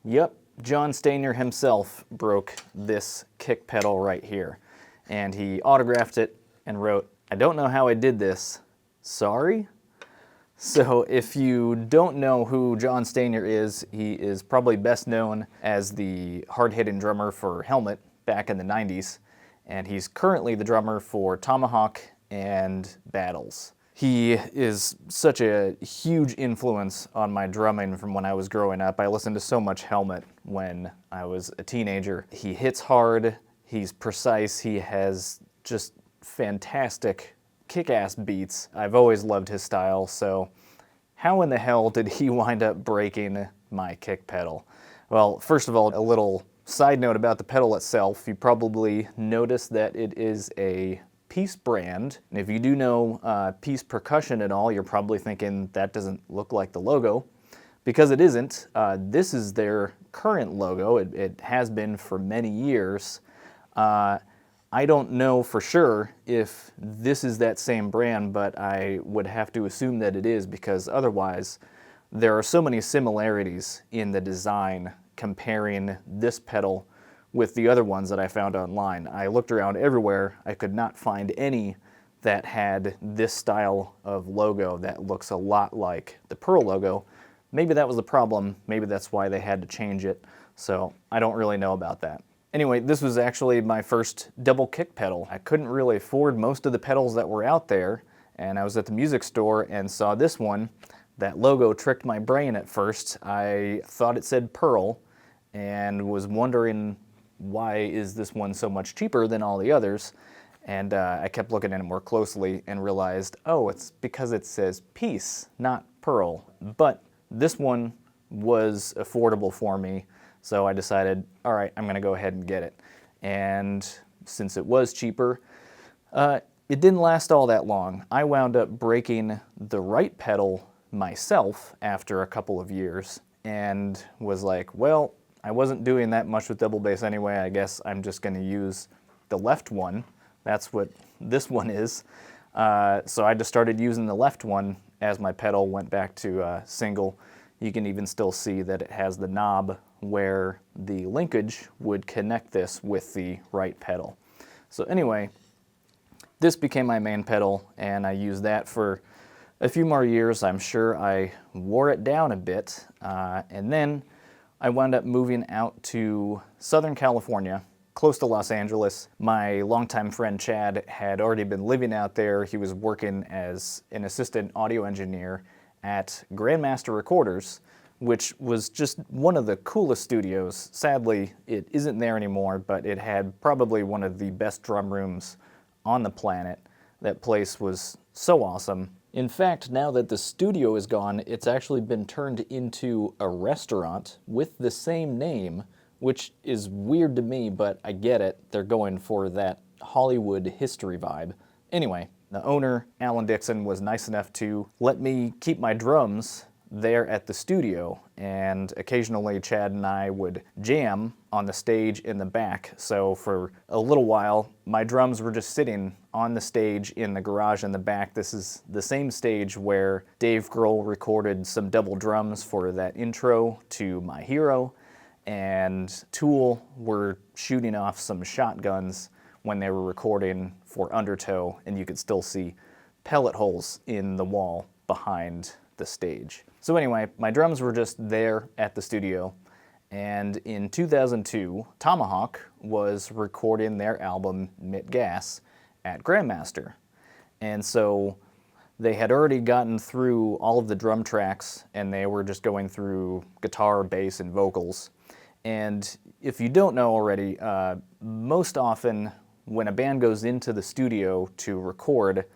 Yep, John Stanier himself broke this kick pedal right here. And he autographed it and wrote, "I don't know how I did this. Sorry?" So if you don't know who John Stanier is, he is probably best known as the hard-hitting drummer for Helmet back in the 90s. And he's currently the drummer for Tomahawk and Battles. He is such a huge influence on my drumming from when I was growing up. I listened to so much Helmet when I was a teenager. He hits hard, he's precise, he has just fantastic kick-ass beats. I've always loved his style, so how in the hell did he wind up breaking my kick pedal? Well, first of all, a little side note about the pedal itself. You probably noticed that it is a Peace brand. And if you do know Peace percussion at all, you're probably thinking that doesn't look like the logo, because it isn't. This is their current logo. It has been for many years. I don't know for sure if this is that same brand, but I would have to assume that it is, because otherwise there are so many similarities in the design comparing this pedal with the other ones that I found online. I looked around everywhere. I could not find any that had this style of logo that looks a lot like the Pearl logo. Maybe that was the problem. Maybe that's why they had to change it. So I don't really know about that. Anyway, this was actually my first double kick pedal. I couldn't really afford most of the pedals that were out there, and I was at the music store and saw this one. That logo tricked my brain at first. I thought it said Pearl and was wondering, why is this one so much cheaper than all the others? And I kept looking at it more closely and realized, oh, it's because it says Peace, not Pearl. But this one was affordable for me, so I decided, all right, I'm gonna go ahead and get it. And since it was cheaper, it didn't last all that long. I wound up breaking the right pedal myself after a couple of years and was like, well, I wasn't doing that much with double bass anyway. I guess I'm just gonna use the left one. That's what this one is. So I just started using the left one as my pedal went back to single. You can even still see that it has the knob where the linkage would connect this with the right pedal. So anyway, this became my main pedal, and I used that for a few more years. I'm sure I wore it down a bit, and then I wound up moving out to Southern California, close to Los Angeles. My longtime friend Chad had already been living out there. He was working as an assistant audio engineer at Grandmaster Recorders, which was just one of the coolest studios. Sadly, it isn't there anymore, but it had probably one of the best drum rooms on the planet. That place was so awesome. In fact, now that the studio is gone, it's actually been turned into a restaurant with the same name, which is weird to me, but I get it. They're going for that Hollywood history vibe. Anyway, the owner, Alan Dixon, was nice enough to let me keep my drums there at the studio, and occasionally Chad and I would jam on the stage in the back. So for a little while, my drums were just sitting on the stage in the garage in the back. This is the same stage where Dave Grohl recorded some double drums for that intro to My Hero, and Tool were shooting off some shotguns when they were recording for Undertow, and you could still see pellet holes in the wall behind the stage. So anyway, my drums were just there at the studio, and in 2002, Tomahawk was recording their album Mit Gas at Grandmaster. And so they had already gotten through all of the drum tracks, and they were just going through guitar, bass, and vocals. And if you don't know already, most often when a band goes into the studio to record,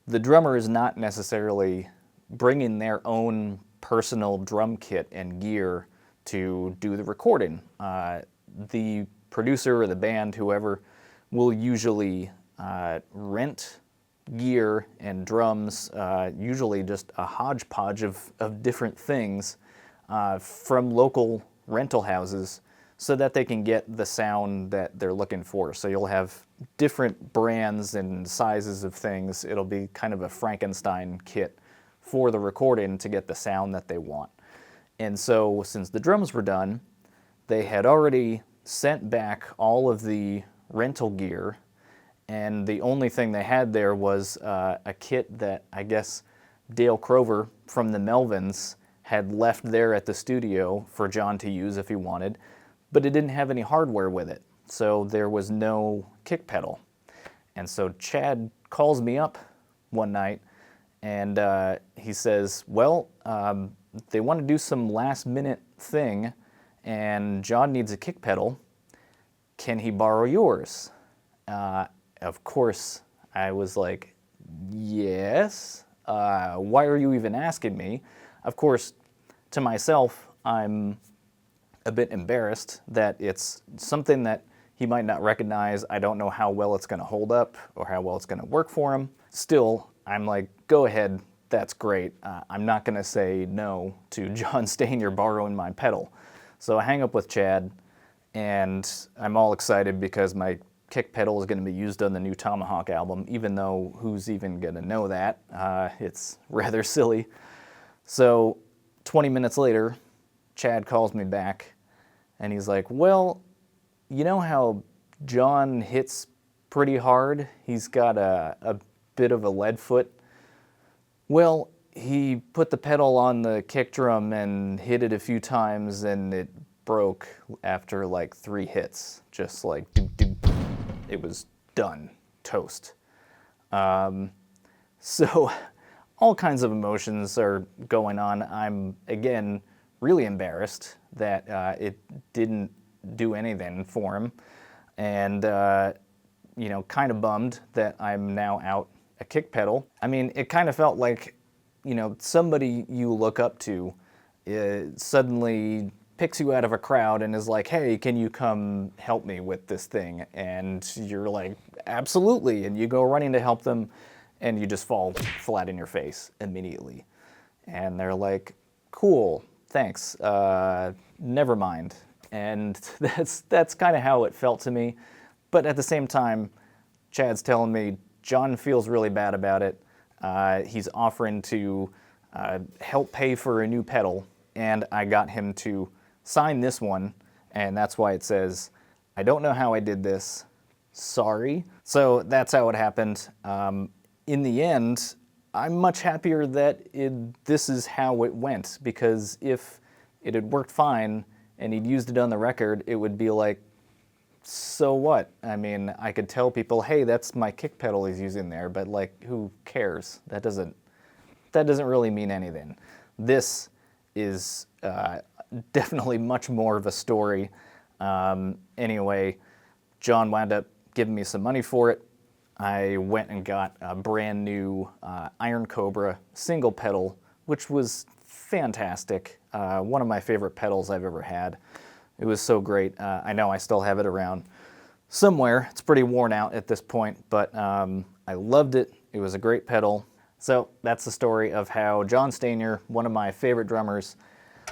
the drummer is not necessarily bringing their own personal drum kit and gear to do the recording. The producer or the band, whoever, will usually rent gear and drums, usually just a hodgepodge of different things from local rental houses, so that they can get the sound that they're looking for. So you'll have different brands and sizes of things. It'll be kind of a Frankenstein kit for the recording to get the sound that they want. And so since the drums were done, they had already sent back all of the rental gear, and the only thing they had there was a kit that I guess Dale Crover from the Melvins had left there at the studio for John to use if he wanted, but it didn't have any hardware with it, so there was no kick pedal. And so Chad calls me up one night, and he says, well, they want to do some last minute thing, and John needs a kick pedal. Can he borrow yours? Of course, I was like, yes. Why are you even asking me? Of course, to myself, I'm a bit embarrassed that it's something that he might not recognize. I don't know how well it's going to hold up or how well it's going to work for him. Still, I'm like, go ahead, that's great. I'm not going to say no to John Stanier borrowing my pedal. So I hang up with Chad, and I'm all excited because my kick pedal is going to be used on the new Tomahawk album, even though who's even going to know that? It's rather silly. So 20 minutes later, Chad calls me back, and he's like, well, you know how John hits pretty hard? He's got a bit of a lead foot. Well, he put the pedal on the kick drum and hit it a few times, and it broke after like 3 hits. Just like, it was done, toast. So all kinds of emotions are going on. I'm, again, really embarrassed that it didn't do anything for him, and you know, kind of bummed that I'm now out a kick pedal. I mean, it kind of felt like, you know, somebody you look up to suddenly picks you out of a crowd and is like, hey, can you come help me with this thing? And you're like, absolutely, and you go running to help them, and you just fall flat in your face immediately. And they're like, cool, thanks, never mind. And that's kind of how it felt to me. But at the same time, Chad's telling me John feels really bad about it. He's offering to help pay for a new pedal, and I got him to sign this one, and that's why it says, I don't know how I did this, sorry. So that's how it happened. In the end, I'm much happier that this is how it went, because if it had worked fine and he'd used it on the record, it would be like, so what? I mean, I could tell people, hey, that's my kick pedal he's using there, but like, who cares? That doesn't really mean anything. This is definitely much more of a story. Anyway, John wound up giving me some money for it. I went and got a brand new Iron Cobra single pedal, which was fantastic. One of my favorite pedals I've ever had. It was so great. I know I still have it around somewhere. It's pretty worn out at this point, but I loved it. It was a great pedal. So that's the story of how John Stanier, one of my favorite drummers,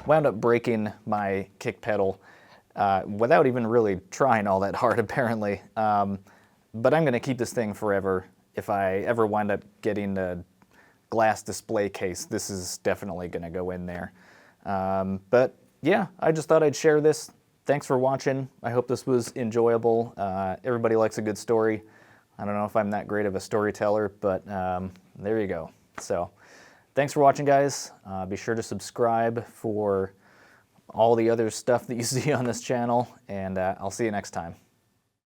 wound up breaking my kick pedal without even really trying all that hard, apparently. But I'm going to keep this thing forever. If I ever wind up getting a glass display case, this is definitely going to go in there. But yeah, I just thought I'd share this. Thanks for watching. I hope this was enjoyable. Everybody likes a good story. I don't know if I'm that great of a storyteller, but there you go. So thanks for watching, guys. Be sure to subscribe for all the other stuff that you see on this channel, and I'll see you next time.